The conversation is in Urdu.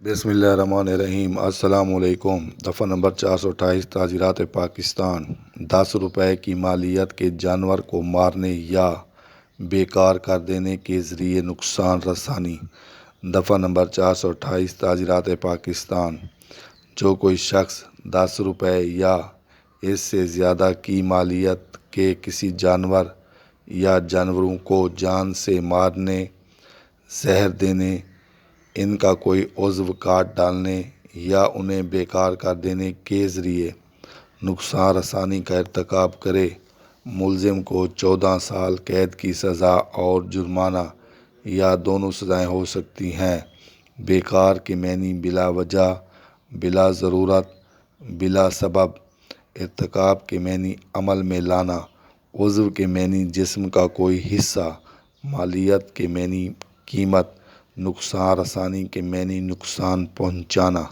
بسم اللہ الرحمن الرحیم۔ السلام علیکم۔ دفعہ نمبر 428 تعزیرات پاکستان۔ 10 روپے کی مالیت کے جانور کو مارنے یا بیکار کر دینے کے ذریعے نقصان رسانی۔ دفعہ نمبر 428 تعزیرات پاکستان۔ جو کوئی شخص 10 روپے یا اس سے زیادہ کی مالیت کے کسی جانور یا جانوروں کو جان سے مارنے، زہر دینے، ان کا کوئی عضو کاٹ ڈالنے یا انہیں بیکار کر دینے کے ذریعے نقصان رسانی کا ارتکاب کرے، ملزم کو 14 سال قید کی سزا اور جرمانہ یا دونوں سزائیں ہو سکتی ہیں۔ بیکار کے معنی بلا وجہ، بلا ضرورت، بلا سبب۔ ارتکاب کے معنی عمل میں لانا۔ عضو کے معنی جسم کا کوئی حصہ۔ مالیت کے معنی قیمت۔ نقصان رسانی کے معنی نقصان پہنچانا۔